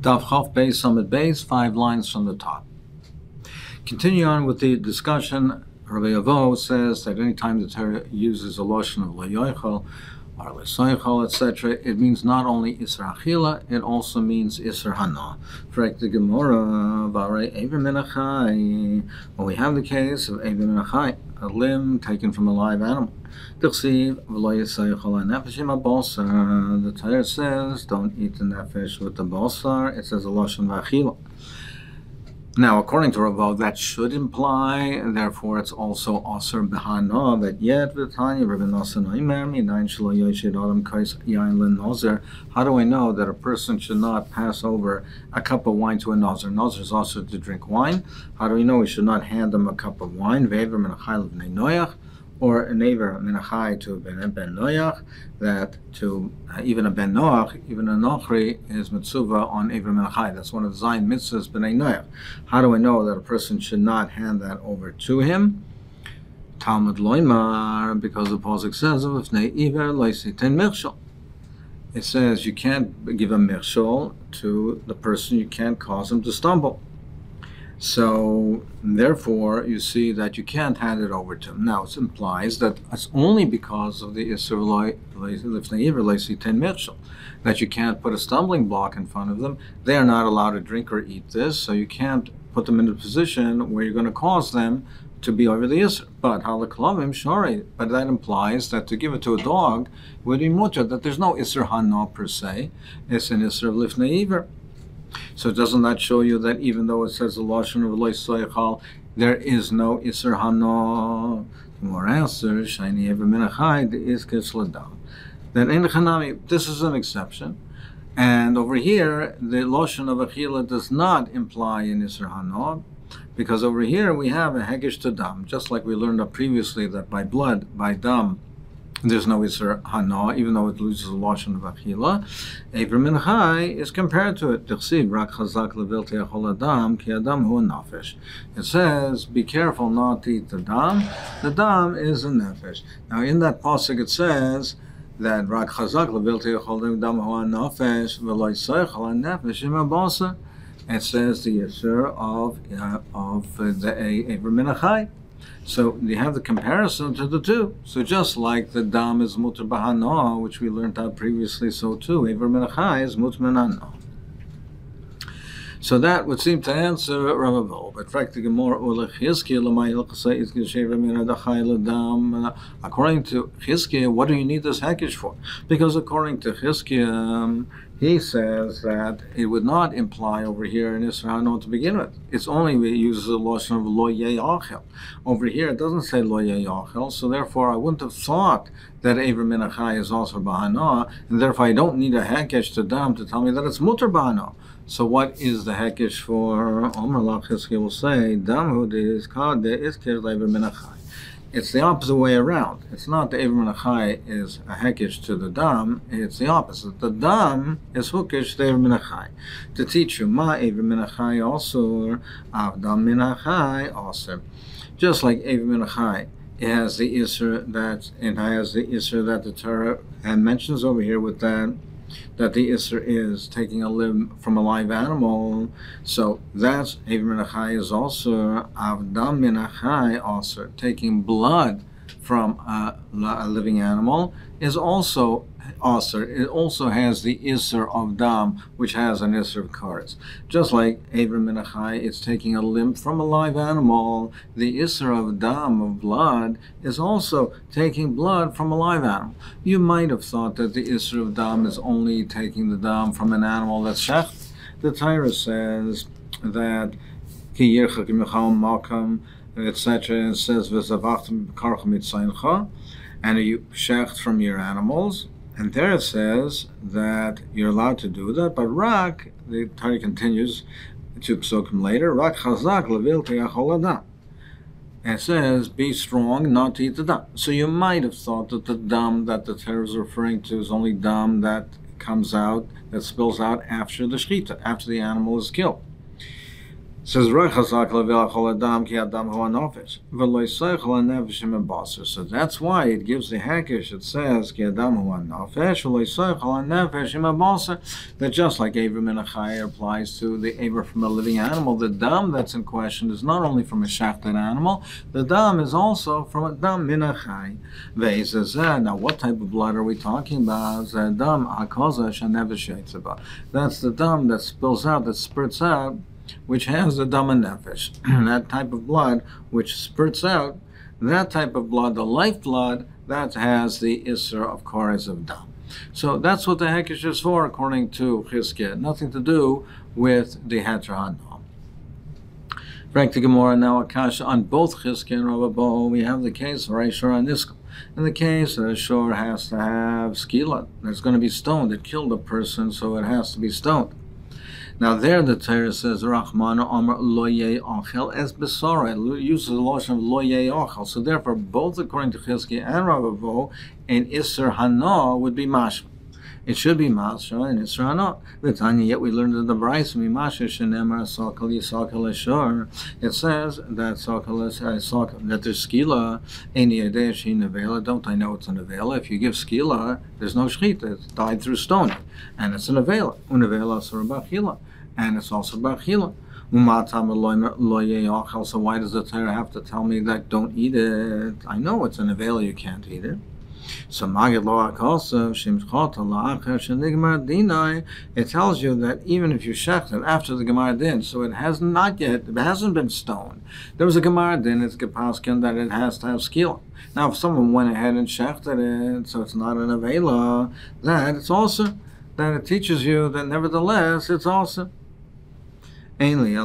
Daf Chof Beis Summit Beis, 5 lines from the top. Continue on with the discussion. Rabbi Avo says that any time the Torah uses a lotion of lo yochel or lesoichel, etc., it means not only Isser Achila, it also means Isser Hana. For the Gemara, when we have the case of Eivim Menachai, a limb taken from a live animal. The Torah says, don't eat the nefesh with the bosar. It says a lotion v'achila. Now, according to Ravo, that should imply, and therefore it's also aser b'hana, that yet v'tanya v'benosan oimer minayin shelo yoshid adam kais yain l'nozer. How do I know that a person should not pass over a cup of wine to a nozer? Nozer is also to drink wine. How do we know we should not hand them a cup of wine? Ve'ever menachai l'vnei noyach, or an Ever Menachai to Ben Noach, that to even a Ben Noach, even a Nochri is Mitzvah on Ever Menachai. That's one of the Zion mitzvahs, B'nai Noach. How do I know that a person should not hand that over to him? Talmud Loimar, because the Pasuk says, it says you can't give a mirshol to the person, you can't cause him to stumble. So, therefore, you see that you can't hand it over to him. Now, it implies that it's only because of the Isser that you can't put a stumbling block in front of them. They are not allowed to drink or eat this, so you can't put them in a position where you're going to cause them to be over the Isser. But halaklavim shari, but that implies that to give it to a dog would be mutter, that there's no Isser Hana per se, it's an Isser of Lifnei Iver. So doesn't that show you that even though it says the lashon of lo soichal, there is no Isser Hana? More answer, shiny ever minachai is kisladam. Then in Chanami, this is an exception, and over here the lashon of achila does not imply an Isser Hana, because over here we have a hegesh to dam, just like we learned up previously that by blood, by dam, there's no Isser Hana, even though it loses the lashon of achila. Eivim Menachai is compared to it. It says, be careful not to eat the dam. The dam is a nefesh. Now, in that pasuk it says that Rak Chazak levilti echol dam hu nefesh v'lo yisoichel nefesh imabasa. It says the Isser of the Eivim Menachai. So you have the comparison to the two. So just like the dam is mutar b'hana, which we learned out previously, so too Eivim Menachai is mutar b'hana. So that would seem to answer Ravo. But practically more according to Chizkiah, what do you need this hekesh for? Because according to Chizkiah, he says that it would not imply over here in Isser Hana to begin with. It's only it uses the lotion of lo yachel. Over here it doesn't say lo yachel, so therefore I wouldn't have thought that Eivim Menachai is also b'hana, and therefore I don't need a hekesh to dam to tell me that it's mutar b'hana. So what is the hekesh for? Omer Lach Chizkiah will say, dam hu de'izkar de'izkir Eivim Menachai. It's the opposite way around. It's not the Eivim Menachai is a hekesh to the dam, it's the opposite. The dam is hukesh to Eivim Menachai. To teach you, ma Eivim Menachai also, avdam Menachai also. Just like Eivim Menachai, it has the Isser that the Torah and mentions over here with that the Isser is taking a limb from a live animal. So that's Eivim Menachai is also avdam Menachai also. Taking blood from a living animal is also aser. It also has the Isser of dam, which has an Isser of kares. Just like Eivim Menachai, it's taking a limb from a live animal. The Isser of dam, of blood, is also taking blood from a live animal. You might have thought that the Isser of dam is only taking the dam from an animal that's shecht. The Torah says that ki yirchak imecham malkam, etc. It says v'zavachtem b'karcha mitzayincha, and you shecht from your animals. And there it says that you're allowed to do that, but rak, the Torah continues to psukim later, rak chazak levil te'achol adam. And it says, be strong not to eat the dam. So you might have thought that the dam that the Torah is referring to is only dam that comes out, that spills out after the shlit, after the animal is killed. Says so that's why it gives the hakish. It says that just like Aver Minachai applies to the Aver from a living animal, the dam that's in question is not only from a shachted animal, the dam is also from a dam Minachai. Now what type of blood are we talking about? That's the dam that spills out, that spurts out, which has the dam nefesh. That type of blood which spurts out, that type of blood, the lifeblood, that has the isser of kores of dam. So that's what the hekesh is for, according to Chizkiah. Nothing to do with the heter hana. Frank the Gemara now akasha on both Chizkiah and Rav Bo. We have the case of Reishor and Niskel. In the case that a shor has to have skila, there's going to be stoned. It killed a person, so it has to be stoned. Now there the Torah says, Rachmana Amar Lo Yeh Ochel Es Besora. It uses the lotion of Lo Yeh Ochel. So therefore, both according to Chizkiah and Rav Avo, an Isser Hana would be Mashma. It should be Mashma and Isser Hana. V'tanya, yet we learned in the Bryce, Mimasha Shenemar Sokal Yisokal Eshor. It says that that there's skila, Any Yadeh Shi Nevela. Don't I know it's an Nevela? If you give skila, there's no shlit. It's died through stoning. And it's an Nevela. Unevela Surah Bachila. And it's also Bachila. So why does the Torah have to tell me that don't eat it? I know it's an Nevela, you can't eat it. So Magid Lo HaKosav Shimchot La'acher Shenigmar Dinai. It tells you that even if you shecht it after the Gemara Din, so it has not yet, it hasn't been stoned. There was a Gemara Din, it's Gepaskin that it has to have skila. Now if someone went ahead and shechted it, so it's not an avela, that it's also, that it teaches you that nevertheless it's also. Ainly I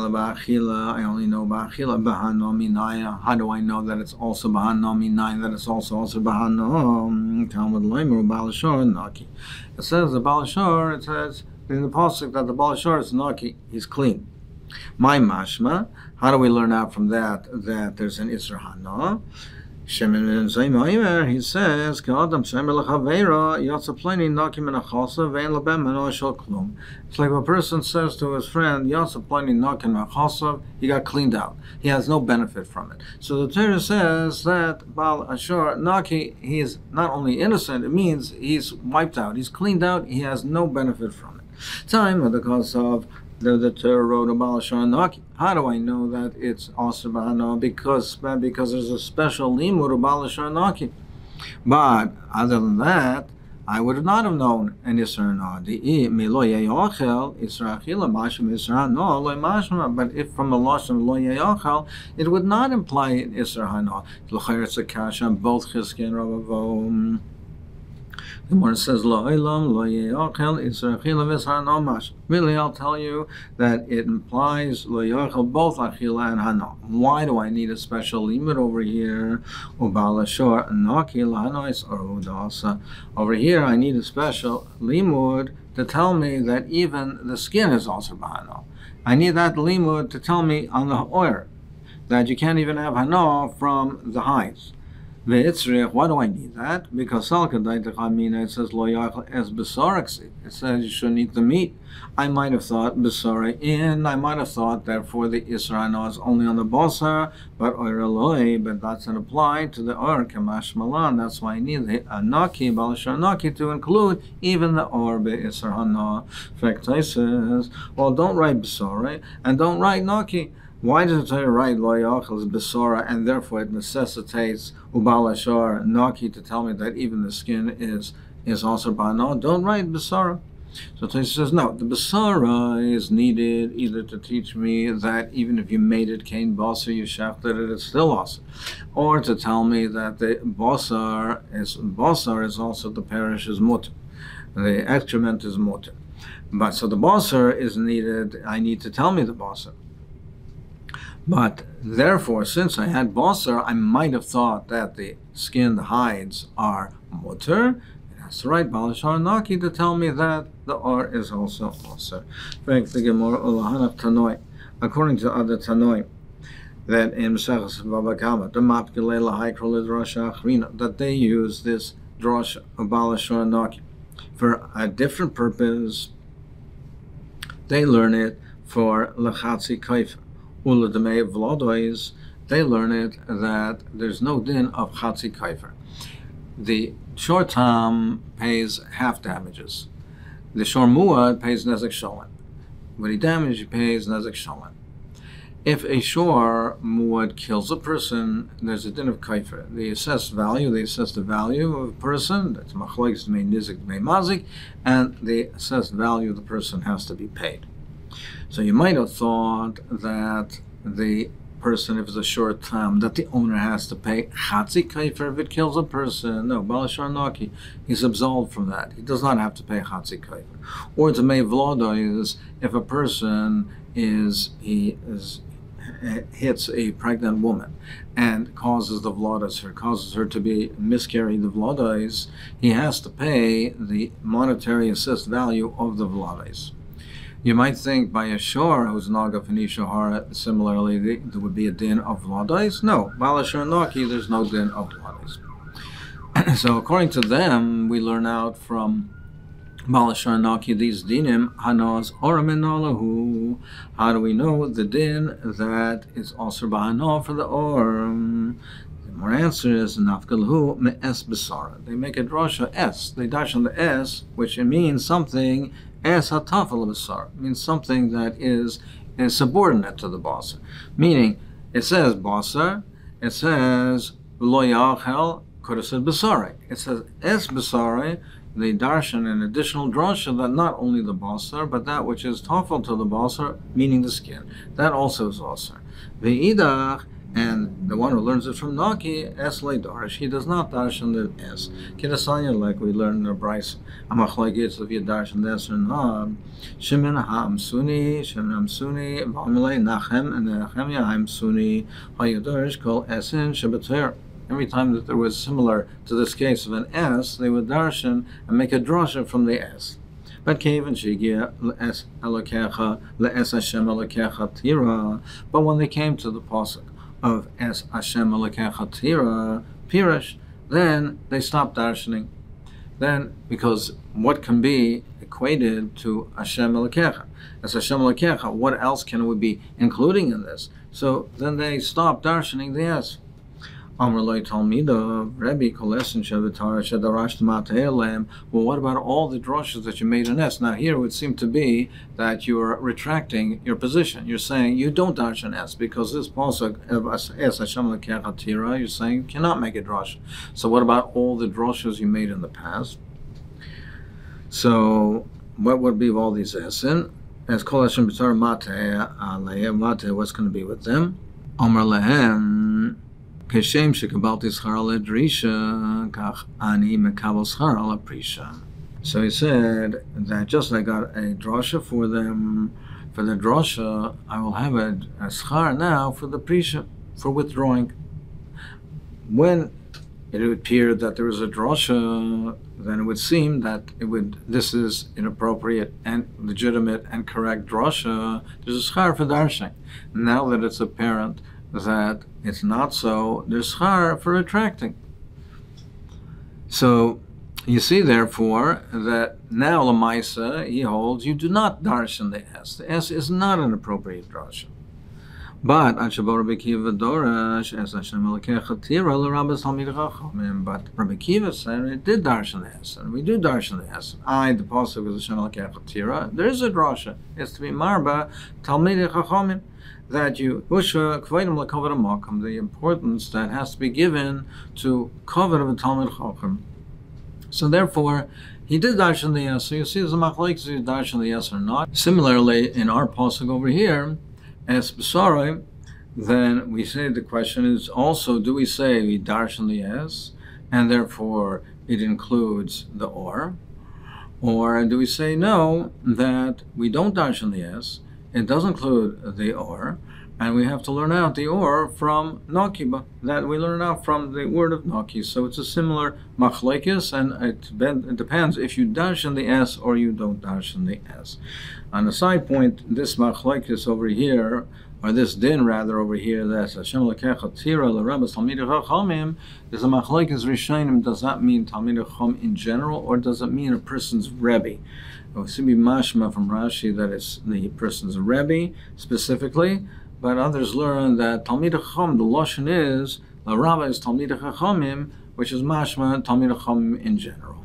only know ba'achila b'hanom minaya. How do I know that it's also b'hanom minaya? That it's also b'hanom. Talmud leimer balashor naki. It says the balashor. It says in the pasuk that the balashor is naki. He's clean. My mashma. How do we learn out from that there's an isra hana? He says, it's like a person says to his friend, he got cleaned out. He has no benefit from it. So the Torah says that Baal Ashur Naki, he is not only innocent, it means he's wiped out. He's cleaned out, he has no benefit from it. Time of the cause of the Torah wrote about Naki. How do I know that it's also Bahana? Because there's a special limud about Naki. But other than that, I would not have known an Isra no. But if from the loss of Lo Yeyachel, it would not imply an Isra no. It's a kasha on both Chizkiah and Rav Avo. The Gemara says, really, I'll tell you that it implies both achila and hana. Why do I need a special limit over here? Over here, I need a special limud to tell me that even the skin is also bahana. I need that limud to tell me on the oil that you can't even have hana from the hides. Why do I need that? Because it says lo yachal es besorexi. It says you shouldn't eat the meat. I might have thought besore in. I might have thought therefore the Isra is only on the basar, but oireloi, but that's not applied to the or kamash malan. That's why I need the anaki balashar naki to include even the or be Isra hana. In fact, I says, well, don't write besore and don't write naki. Why does it say write lo yachal besora, and therefore it necessitates ubalashar naki to tell me that even the skin is also bano? Don't write besora. So Tosha says no. The besora is needed either to teach me that even if you made it kain basar, you shafted it, it's still also, or to tell me that the basar is also the parish's mutter, the excrement is mutter. But so the basar is needed. I need to tell me the basar. But therefore, since I had basar, I might have thought that the skin, the hides, are mutter. It has to write balashar naki to tell me that the or is also basar. According to other tanoi, that in Masechet Baba Kama, the mapkele lahaikro drasha achrina, that they use this drasha of balashar naki for a different purpose. They learn it for lechatzi kaifa. Ula Demei Vlodois, they learn it that there's no din of Chatzi Kaifer. The Shor Tam pays half damages. The Shor Muad pays Nezek Sholem. When he damages, he pays Nezek Sholem. If a Shor Muad kills a person, there's a din of Kaifer. They assess value, they assess the value of a person, that's Machlokes Dmei Nizik Dmei Mazik, and the assessed value of the person has to be paid. So you might have thought that the person, if it's a short time, that the owner has to pay Chatzi Kaifer if it kills a person. No, Balashar Naki, he's absolved from that. He does not have to pay Chatzi Kaifer. Or to Mei Vlodo is if a person hits a pregnant woman and causes the vlodas, causes her to be miscarry the vlodas, he has to pay the monetary assessed value of the vlodas. You might think by a shor who's naga f'nishahara, similarly there would be a din of vlodas. No, balashar naki, there's no din of vlodas. So according to them, we learn out from balashar naki these dinim hanos oraminalahu. How do we know the din that is also ba'ano for the or? The more answer is nafkalhu me'es besara. They make a drasha s. They dash on the s, which it means something. Es hatafel b'sar means something that is subordinate to the basar. Meaning, it says basar, it says lo yachel, could have said basare. It says es basare. They darshan an additional drasha that not only the basar, but that which is tafel to the basar, meaning the skin. That also is basar. Ve'idach, and the one who learns it from Naki, es le darsh, he does not darshan the es. Kedasanya, like we learned in the Bryce, amachlagitz if you darshan the es or not. Shemin ha'amsuni, v'amilei nachem, and nechemya ha'amsuni, ha'yudarish kol esin shebeter. Every time that there was similar to this case of an S, they would darshan and make a drasha from the S. But when they came to the pasuk of Es Hashem Elokecha Tira Pirish, then they stopped darshaning. Then, because what can be equated to Hashem Elokecha? As Hashem Elokecha, what else can we be including in this? So then they stopped darshaning the Es. Amr loy Talmida, Rebbe Kolesin Shevitar Shedarash Matayelem. Well, what about all the droshes that you made in S? Now here it would seem to be that you're retracting your position. You're saying you don't dash an S because this pasuk of Es Hashem Lekech Tira, you're saying you cannot make a drosh. So what about all the droshes you made in the past? So what would be of all these Esin? As Kolesin Bitar Matay, what's going to be with them? Amr Lehem. So he said that just like I got a drasha for them, for the drasha, I will have a schar now for the prisha, for withdrawing. When it would appear that there is a drasha, then it would seem that this is inappropriate and legitimate and correct drasha. There's a schar for darshan. Now that it's apparent that it's not so, there's schar for retracting. So you see, therefore, that now Lamaisa, he holds, you do not darshan the S. The S is not an appropriate darshan. But Rabbi Kiva said it did darshan the S, and we do darshan the S. The pasuk is Hashem Elokecha Tira. There is a drasha. It's to be marba Talmidei Chachamim, that you the importance that has to be given to covet of a Talmid Chacham. So therefore, he did darshan the yes. So you see, there's a machlokes if you darshan the yes or not. Similarly, in our pasuk over here, as b'sarai, then we say the question is also: do we say we darshan the yes, and therefore it includes the or do we say no, that we don't darshan the yes? It does include the or, and we have to learn out the or from Nakiba, that we learn out from the word of Naki. So it's a similar machlekes, and it depends if you darshan the S or you don't darshan the S. On a side point, this machlekes over here, or this din rather over here, that's Hashem Elokecha Tira l'Rabbis Talmidei Chachamim, is a machlekes rishonim. Does that mean Talmidei Chacham in general, or does it mean a person's Rebbe? It seems to be mashma from Rashi that it's the person's Rebbe specifically, but others learn that Talmid Chacham, the Lashon is, the Rabbah is Talmid Chachamim, which is mashma Talmid Chachamim in general.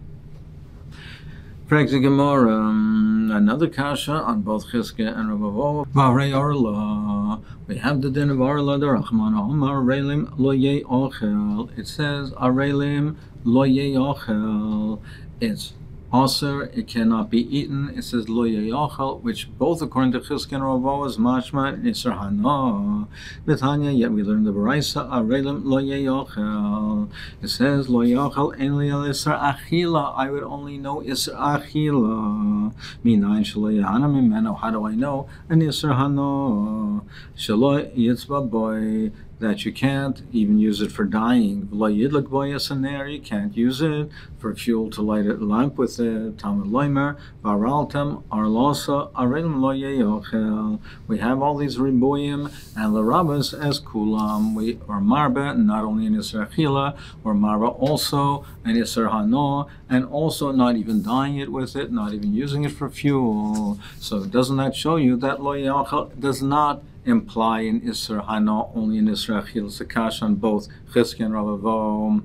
Another kasha on both Chizkiah and Rabavo. Varei Arla. We have the din of Arla, the Rachman Omar Arelim lo yei ochel. It says Arelim lo yei ochel. It's Aser, it cannot be eaten. It says lo yei ochel, which both according to Chizkiah and Rabavo is mashma Isser Hana. B'Tanya, yet we learn the Baraisa Arelim lo yei ochel. It says lo yei ochel en li al Isser Achila. I would only know Isser Achila. Minayin shelo yehana mimeno. How do I know an Isser Hana? Shelo yitzba boy, that you can't even use it for dyeing. You can't use it for fuel to light a lamp with it. Talmud Loimer, Varaltem, Arlosa, Arelim lo yeyochel. We have all these ribuyim and larabas as kulam. We are marba, not only in Isser Achila, or marba also in Isser Hano, and also not even dyeing it with it, not even using it for fuel. So doesn't that show you that lo yeyochel does not imply in Isser Hana, only in Isser Achil? It's a kash on both Chizkiah and Rabavo.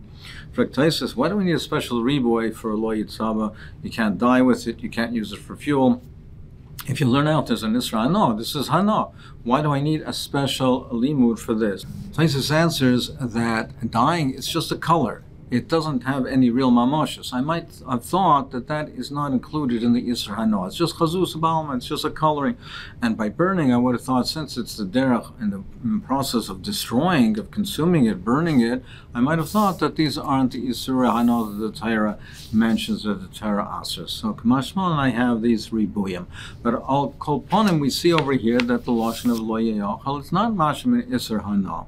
Fraktasis, why do we need a special riboy for a lo yitzaba? You can't dye with it, you can't use it for fuel. If you learn out there's an Isser Hana, this is Hana. Why do I need a special limud for this? Taisus answers that dyeing is just a color. It doesn't have any real mamoshes. I might have thought that that is not included in the Isser Hana. It's just chazus balma, it's just a coloring. And by burning, I would have thought, since it's the derech in the process of destroying, of consuming it, burning it, I might have thought that these aren't the Isser Hana that the Torah mentions that the Torah asers. So Kamashmal and I have these ribuyim. But al kol ponim, we see over here that the lashon of lo yeyochel, it's not mashim in Isser Hana.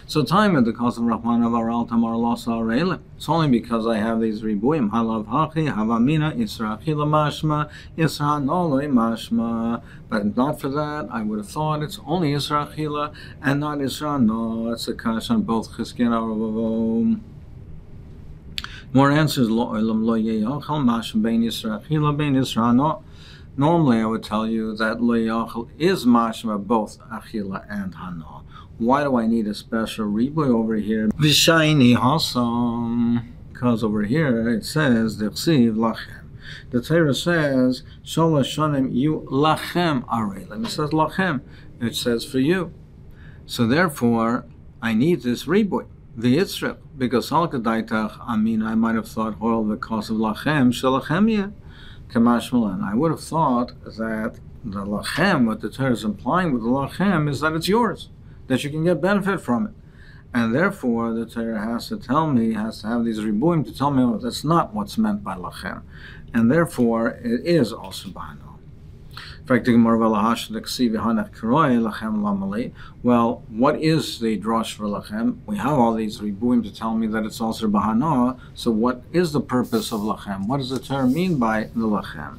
So time at the cause of Rahman of Aral Tamar Losa Arelim. It's only because I have these ribuyim. Halav Hachi, Havamina, Isra Achila Mashma, Isra Noloi Mashma. But not for that, I would have thought it's only Isra Achila and not Isra No. It's a kash on both Chizkiah and Rabavo. More answers, Lo Olam Lo Yeyochel, Mashma Bein Isra Achila, Bein Isra No. Normally I would tell you that Lo Yeyochel is Mashma both Achila and Hana. Why do I need a special riboy over here? Vishaini Hasam. Because over here it says Dirshu Lachem. The Torah says Sholosh Shanim you Lachem Arelim. It says Lachem. It says for you. So therefore I need this riboy. The Yitzrek. Because Al Kadaitach, I might have thought oil because of Lachem Shalachemia. Kamashmalan. I would have thought that the Lachem, what the Torah is implying with the Lachem, is that it's yours, that you can get benefit from it. And therefore, the Torah has to tell me, has to have these ribuim to tell me, oh, that's not what's meant by lachem. And therefore, it is also bano. Well, what is the drosh for lachem? We have all these ribuim to tell me that it's also bahana. So what is the purpose of lachem? What does the Torah mean by the lachem?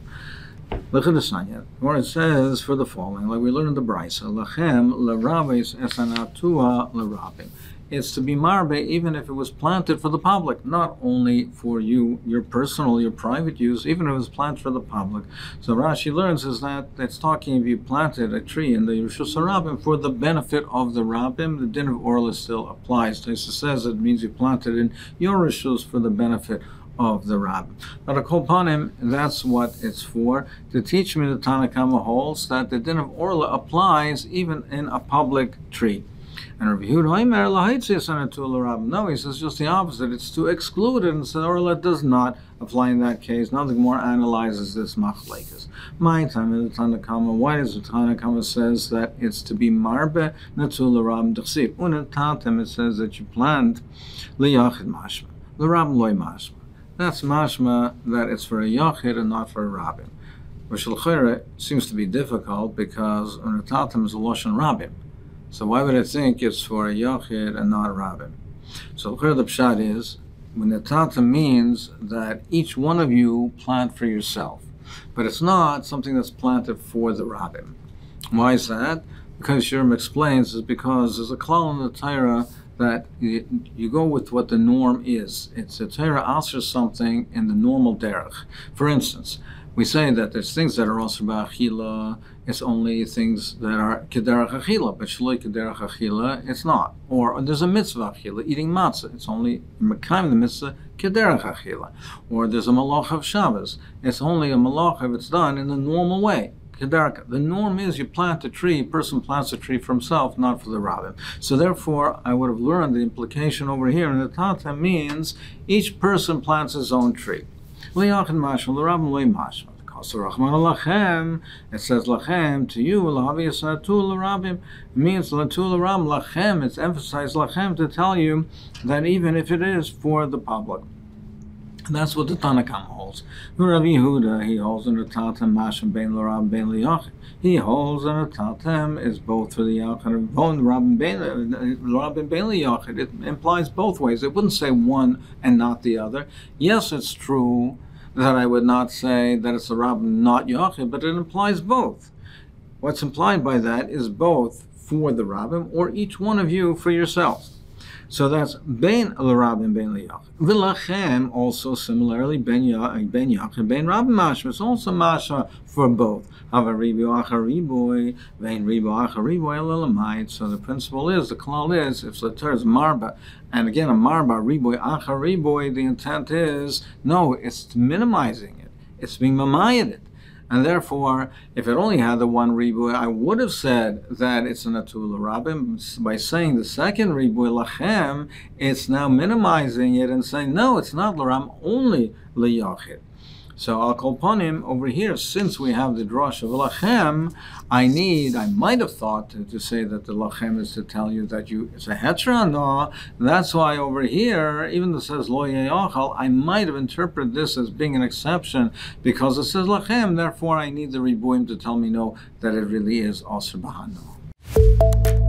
Look at the Sanya, where it says for the following, like we learned in the Brisa, Lachem l'raves esanatua l'rabim. It's to be marbe even if it was planted for the public, not only for you, your personal, your private use, even if it was planted for the public. So Rashi learns is that it's talking if you planted a tree in the Rishus HaRabim for the benefit of the Rabim, the din of Orla still applies. Taisa says it means you planted in your Rishus for the benefit of the Rabbim. But a kolpanim, that's what it's for, to teach me the Tanakama holds that the din of Orla applies even in a public tree. And Rabbi Yehuda, no, he says just the opposite. It's to exclude it, and so Orla does not apply in that case. Nothing more analyzes this machlekes. My time in the Tanakama, why does the Tanakama says that it's to be marbe natul l'rabim d'chsiv? Unetatem, it says that you plant liyachid mashma, l'rabim loy mashma. That's mashma that it's for a yachid and not for a rabbin. Which l'chayre seems to be difficult because unetatem is a loshen rabbin. So why would I think it's for a yachid and not a rabbin? So l'chayre the pshat is, unetatem means that each one of you plant for yourself. But it's not something that's planted for the rabbin. Why is that? Because Shurim explains is because there's a klal in the Torah that you go with what the norm is. It's a Torah answers something in the normal derech. For instance, we say that there's things that are also ba'achila, it's only things that are kederach achila, but shloi kederach achila, it's not. Or there's a mitzvah achila, eating matzah, it's only mekayim the mitzvah kederach achila. Or there's a malach of Shabbos, it's only a malach if it's done in the normal way. The norm is you plant a tree, a person plants a tree for himself, not for the rabbim. So therefore, I would have learned the implication over here, and the tata means each person plants his own tree. It says lachem to you, it means lachem, it's emphasized lachem to tell you that even if it is for the public. And that's what the Tanakam holds. Rabbi Yehuda, he holds in the Tatem Masham Bein L'Rab Bein L'Yachid. He holds in the Tatem is both for the Yachid and L'Rab Bein L'Yachid. It implies both ways. It wouldn't say one and not the other. Yes, it's true that I would not say that it's a Rab not Yachid, but it implies both. What's implied by that is both for the Rabbim or each one of you for yourselves. So that's bein l'rabim bein liyachid. V'lachem also similarly bein yachid bein rabim mashma. It's also mashma for both. Hava ribu achar riboy vein ribu achar riboy elamayit. So the principle is, the klal is, if the ter is marba, and again a marba riboy achar riboy, the intent is no, it's minimizing it. It's being mamayed it. And therefore, if it only had the one ribuy, I would have said that it's an atul rabim. By saying the second ribuy lachem, it's now minimizing it and saying, no, it's not l'ram, only liyachid. So I'll call upon him over here, since we have the drush of lachem, I might have thought to say that the lachem is to tell you that it's a hetra, no. That's why over here, even though it says lo yachal, I might have interpreted this as being an exception, because it says lachem, therefore I need the ribuim to tell me no, that it really is asr b'hano.